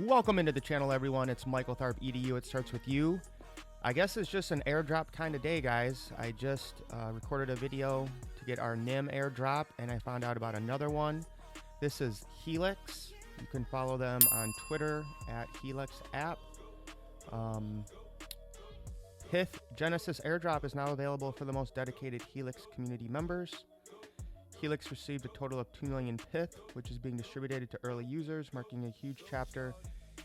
Welcome into the channel, everyone. It's Michael Tharp, EDU. It starts with you. I guess it's just an airdrop kind of day, guys. I just recorded a video to get our NIM airdrop, and I found out about another one. This is Helix. You can follow them on Twitter at Helix app. Pyth Genesis airdrop is now available for the most dedicated Helix community members. Helix received a total of 2 million Pyth, which is being distributed to early users, marking a huge chapter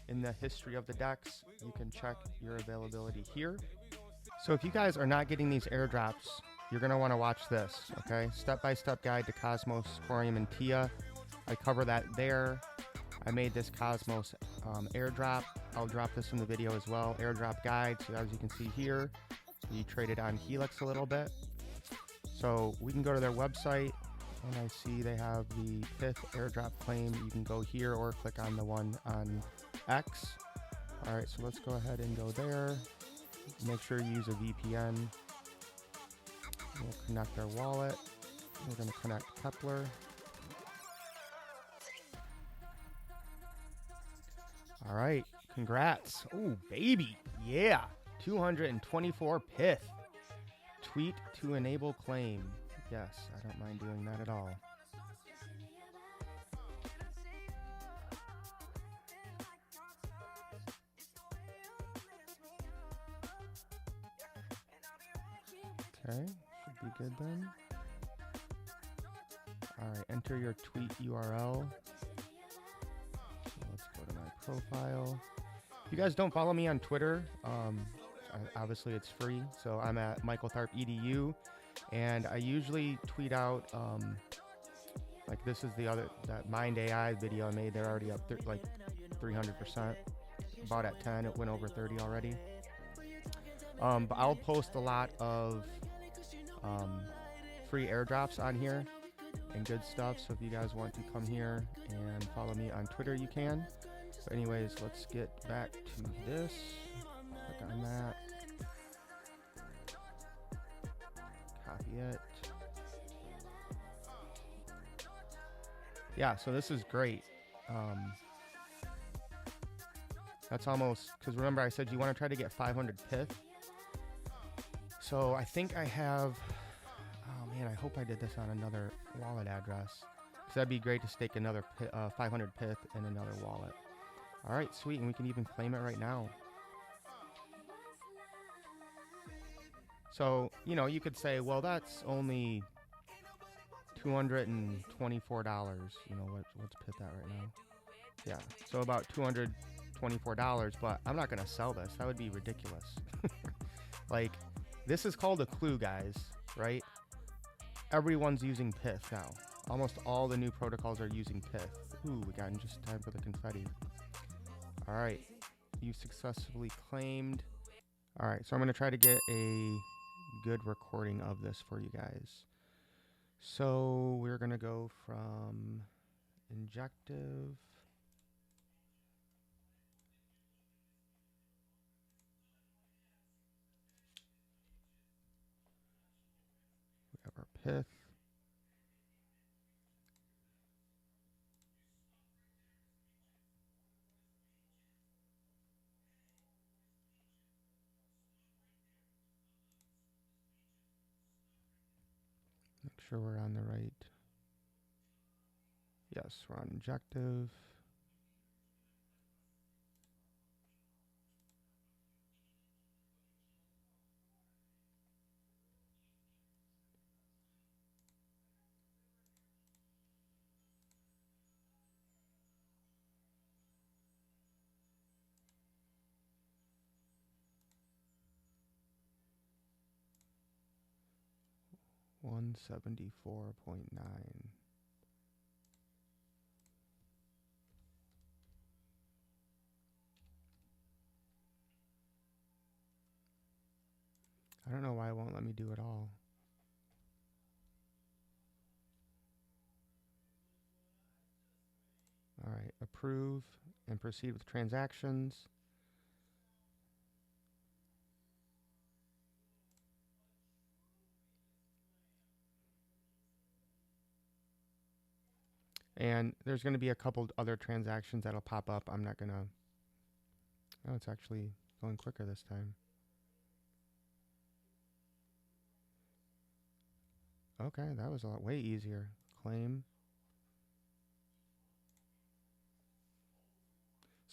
in the history of the DEX. You can check your availability here. So if you guys are not getting these airdrops, you're going to want to watch this, okay? Step-by-step guide to Cosmos, Quarium, and TIA. I cover that there. I made this Cosmos airdrop. I'll drop this in the video as well. Airdrop guide. So as you can see here, we traded on Helix a little bit. So we can go to their website. And I see they have the Pyth airdrop claim. You can go here or click on the one on X. All right, so let's go ahead and go there. Make sure you use a VPN. We'll connect our wallet. We're going to connect Kepler. All right, congrats. Oh, baby. Yeah, 224 Pyth. Tweet to enable claim. Yes, I don't mind doing that at all. Okay, should be good then. All right, enter your tweet URL. So let's go to my profile. If you guys don't follow me on Twitter, obviously it's free. So I'm at Michael Tharp EDU. And I usually tweet out, like this is that Mind AI video I made. They're already up like 300%. About at 10, it went over 30 already. But I'll post a lot of free airdrops on here and good stuff. So if you guys want to come here and follow me on Twitter, you can. So anyways, let's get back to this. Click on that. Copy it. Yeah, so this is great. That's almost, because remember I said you want to try to get 500 Pyth. So I think I have, oh man, I hope I did this on another wallet address, because that'd be great to stake another 500 Pyth in another wallet. All right, sweet, and we can even claim it right now. So, you know, you could say, well, that's only $224. You know, let's put that right now. Yeah, so about $224, but I'm not going to sell this. That would be ridiculous. Like, this is called a clue, guys, right? Everyone's using Pyth now. Almost all the new protocols are using Pyth. Ooh, we got in just time for the confetti. All right, you successfully claimed. All right, so I'm going to try to get a good recording of this for you guys. So we're going to go from injective. We have our Pyth. Make sure we're on the right. Yes, we're on injective. $174.9. I don't know why it won't let me do it all. All right, approve and proceed with transactions. And there's going to be a couple other transactions that'll pop up. I'm not going to Oh, it's actually going quicker this time. Okay, that was a lot way easier. Claim.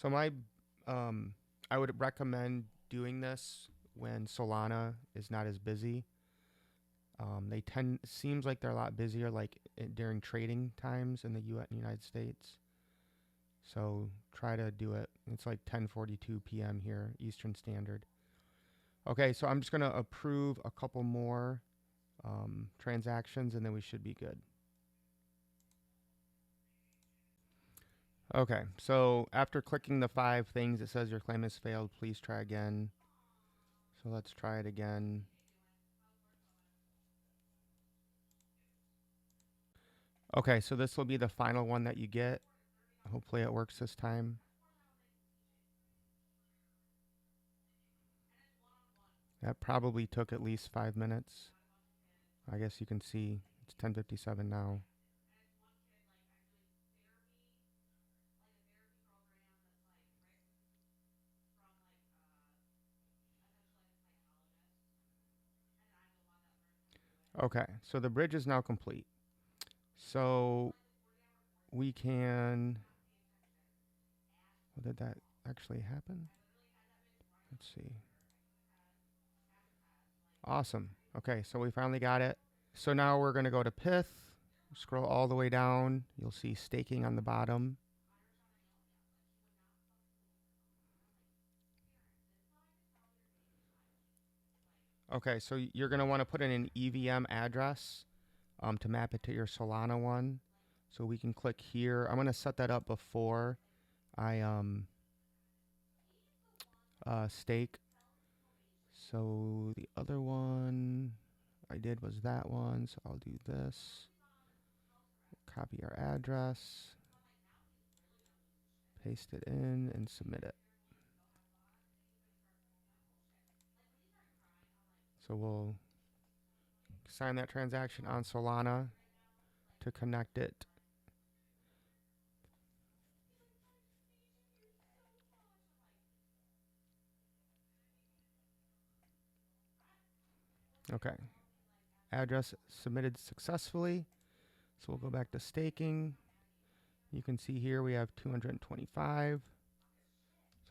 So I would recommend doing this when Solana is not as busy. Seems like they're a lot busier, like during trading times in the United States. So try to do it. It's like 10:42 p.m. here, Eastern Standard. Okay, so I'm just gonna approve a couple more transactions, and then we should be good. Okay, so after clicking the 5 things, it says your claim has failed. Please try again. So let's try it again. Okay, so this will be the final one that you get. Hopefully it works this time. That probably took at least 5 minutes. I guess you can see it's 10:57 now. Okay, so the bridge is now complete. So we can, well, did that actually happen? Let's see. Awesome. Okay, so we finally got it. So now we're going to go to Pyth. Scroll all the way down. You'll see staking on the bottom. Okay, so you're going to want to put in an EVM address to map it to your Solana one. So we can click here. I'm going to set that up before I stake. So the other one I did was that one. So I'll do this. Copy our address. Paste it in and submit it. So we'll sign that transaction on Solana to connect it. Okay. Address submitted successfully. So we'll go back to staking. You can see here we have 225.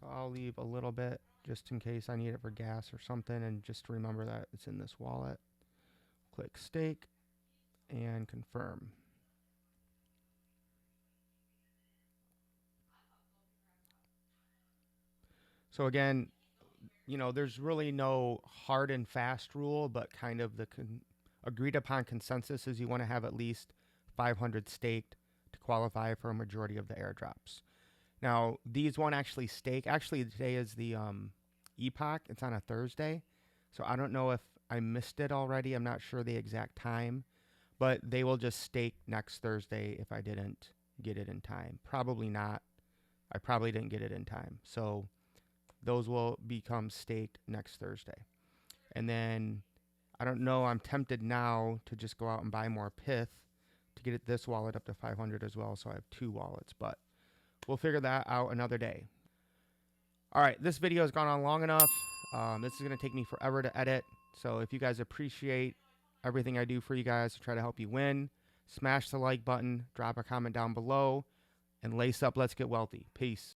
So I'll leave a little bit just in case I need it for gas or something, and just remember that it's in this wallet. Click stake and confirm. So again, you know, there's really no hard and fast rule, but kind of the agreed upon consensus is you want to have at least 500 staked to qualify for a majority of the airdrops. Now, these won't actually stake. Actually, today is the epoch. It's on a Thursday. So I don't know if I missed it already. I'm not sure the exact time. But they will just stake next Thursday if I didn't get it in time. Probably not. I probably didn't get it in time. So those will become staked next Thursday. And then, I don't know, I'm tempted now to just go out and buy more Pyth to get this wallet up to 500 as well. So I have 2 wallets. But we'll figure that out another day. All right, this video has gone on long enough. This is going to take me forever to edit. So if you guys appreciate everything I do for you guys to try to help you win, smash the like button, drop a comment down below, and lace up. Let's get wealthy. Peace.